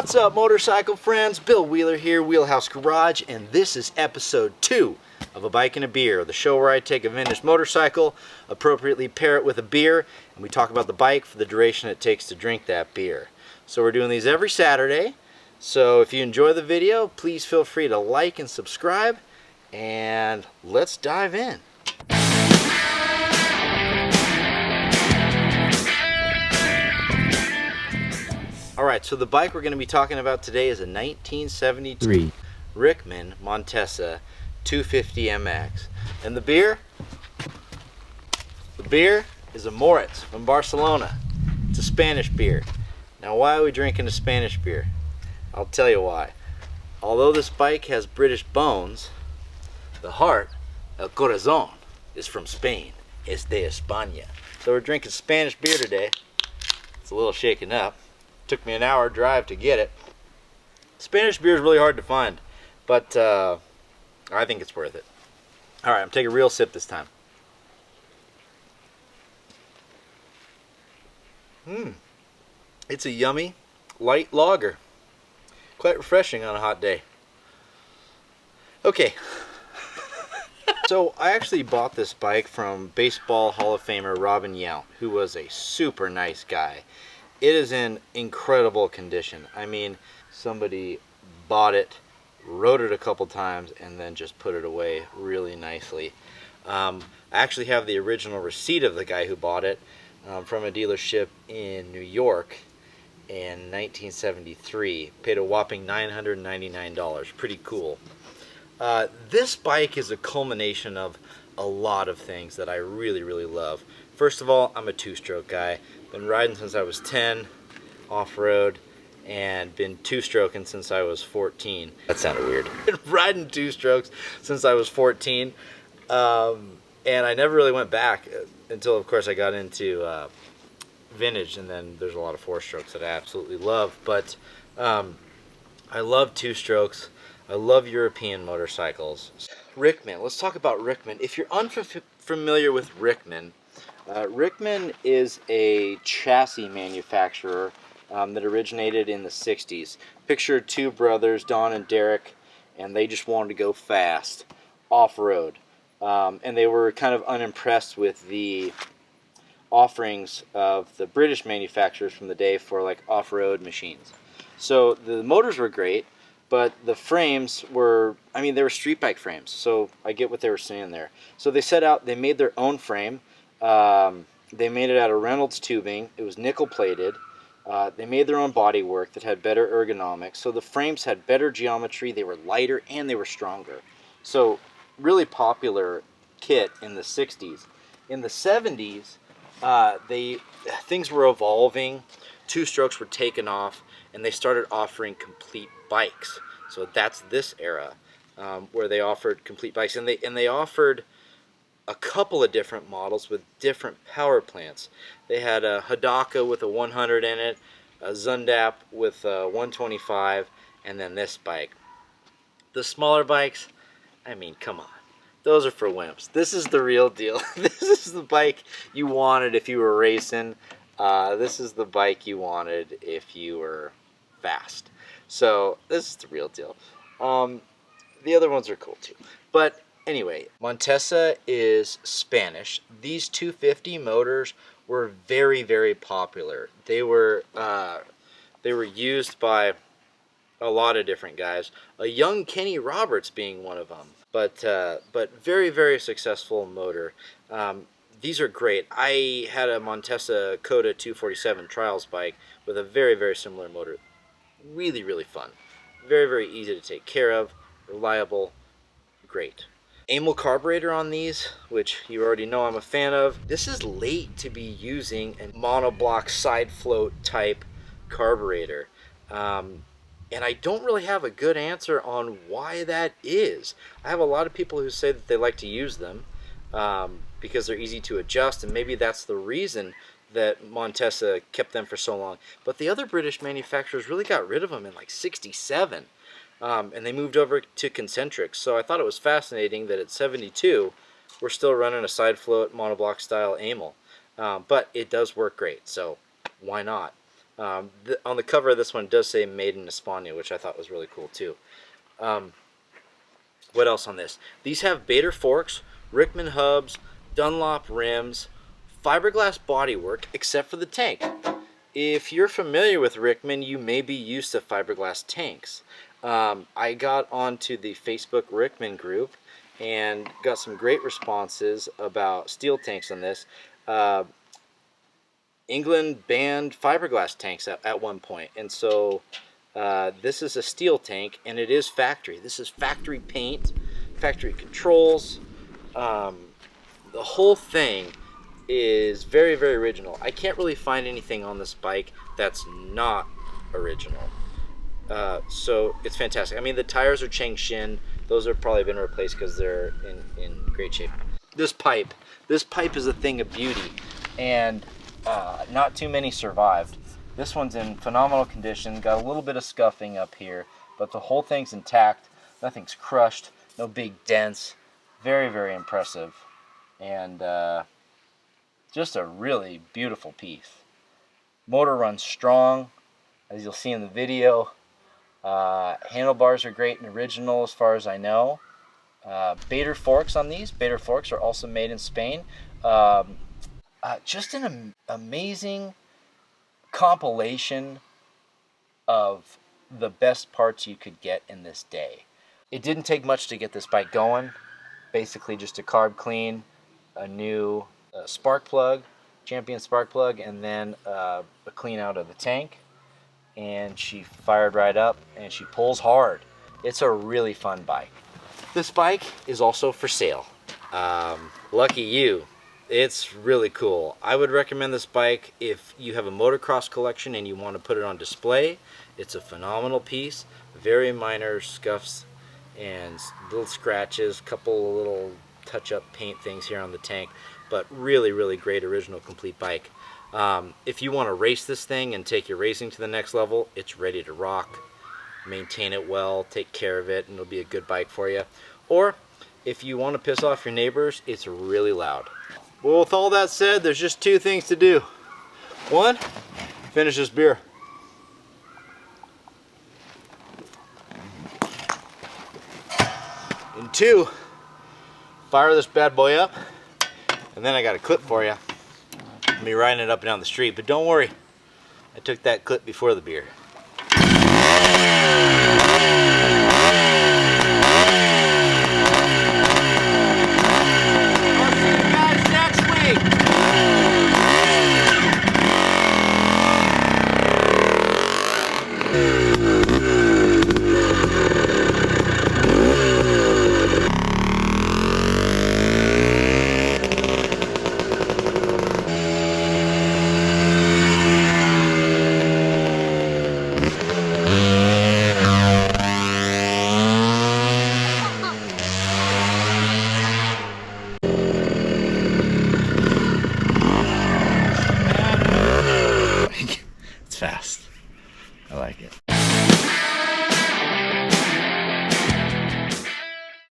What's up, motorcycle friends? Bill Wheeler here, Wheelhouse Garage, and this is episode 2 of A Bike and a Beer, the show where I take a vintage motorcycle, appropriately pair it with a beer, and we talk about the bike for the duration it takes to drink that beer. So we're doing these every Saturday, so if you enjoy the video, please feel free to like and subscribe, and let's dive in. Alright, so the bike we're going to be talking about today is a 1973 Rickman Montesa 250 MX. And the beer? The beer is a Moritz from Barcelona. It's a Spanish beer. Now, why are we drinking a Spanish beer? I'll tell you why. Although this bike has British bones, the heart, el corazón, is from Spain. Es de España. So we're drinking Spanish beer today. It's a little shaken up. Took me an hour drive to get it. Spanish beer is really hard to find, but I think it's worth it. Alright, I'm taking a real sip this time. It's a yummy, light lager. Quite refreshing on a hot day. Okay. So I actually bought this bike from Baseball Hall of Famer Robin Yount, who was a super nice guy. It is in incredible condition. I mean, somebody bought it, rode it a couple times, and then just put it away really nicely. I actually have the original receipt of the guy who bought it from a dealership in New York in 1973. Paid a whopping $999. Pretty cool. This bike is a culmination of a lot of things that I really, really love. First of all, I'm a two-stroke guy. Been riding since I was 10, off-road, and been two-stroking since I was 14. That sounded weird. Been riding two-strokes since I was 14, and I never really went back until, of course, I got into vintage, and then there's a lot of four-strokes that I absolutely love. But I love two-strokes. I love European motorcycles. Rickman. Let's talk about Rickman. If you're unfamiliar with Rickman, Rickman is a chassis manufacturer that originated in the 60s. Picture two brothers, Don and Derek, and they just wanted to go fast, off-road. And they were kind of unimpressed with the offerings of the British manufacturers from the day for like off-road machines. So the motors were great, but the frames were, I mean, they were street bike frames, so I get what they were saying there. So they set out, they made their own frame. They made it out of Reynolds tubing. It was nickel plated. They made their own bodywork that had better ergonomics. So the frames had better geometry. They were lighter and they were stronger. So really popular kit in the 60s. In the 70s, things were evolving. Two-strokes were taken off, and they started offering complete bikes. So that's this era where they offered complete bikes, and they offered a couple of different models with different power plants. They had a Hidaka with a 100 in it, a Zundap with a 125, and then this bike. The smaller bikes, I mean, come on. Those are for wimps. This is the real deal. This is the bike you wanted if you were racing. This is the bike you wanted if you were fast. So this is the real deal. The other ones are cool too. But anyway, Montesa is Spanish. These 250 motors were very, very popular. They were used by a lot of different guys. A young Kenny Roberts being one of them. But very, very successful motor. These are great. I had a Montesa Coda 247 Trials bike with a very, very similar motor. Really, really fun. Very, very easy to take care of. Reliable. Great. Amyl carburetor on these, which you already know I'm a fan of. This is late to be using a monoblock side float type carburetor. And I don't really have a good answer on why that is. I have a lot of people who say that they like to use them because they're easy to adjust, and maybe that's the reason that Montesa kept them for so long. But the other British manufacturers really got rid of them in like '67. And they moved over to concentrics. So I thought it was fascinating that at 72, we're still running a side float monoblock style Amyl. But it does work great, so why not? On the cover of this one, it does say Made in España, which I thought was really cool too. What else on this? These have Bader forks, Rickman hubs, Dunlop rims, fiberglass bodywork, except for the tank. If you're familiar with Rickman, you may be used to fiberglass tanks. I got onto the Facebook Rickman group and got some great responses about steel tanks on this. England banned fiberglass tanks at one point, and so this is a steel tank, and it is factory. This is factory paint, factory controls. The whole thing is very, very original. I can't really find anything on this bike that's not original. So it's fantastic. I mean, the tires are Changshin. Those have probably been replaced because they're in great shape. This pipe is a thing of beauty, and not too many survived. This one's in phenomenal condition. Got a little bit of scuffing up here, but the whole thing's intact. Nothing's crushed. No big dents. Very, very impressive, and just a really beautiful piece. Motor runs strong, as you'll see in the video. Handlebars are great and original as far as I know. Bader forks on these. Bader forks are also made in Spain. Just an amazing compilation of the best parts you could get in this day. It didn't take much to get this bike going. Basically just a carb clean, a new spark plug, Champion spark plug, and then a clean out of the tank. And she fired right up, and she pulls hard. It's a really fun bike. This bike is also for sale. Lucky you. It's really cool. I would recommend this bike if you have a motocross collection and you want to put it on display. It's a phenomenal piece. Very minor scuffs and little scratches, couple of little touch-up paint things here on the tank, but really, really great original complete bike. If you want to race this thing and take your racing to the next level, it's ready to rock. Maintain it well, take care of it, and it'll be a good bike for you. Or if you want to piss off your neighbors, it's really loud. Well, with all that said, there's just two things to do. One, finish this beer. And two, fire this bad boy up. And then I got a clip for you. I'll be riding it up and down the street, but don't worry, I took that clip before the beer.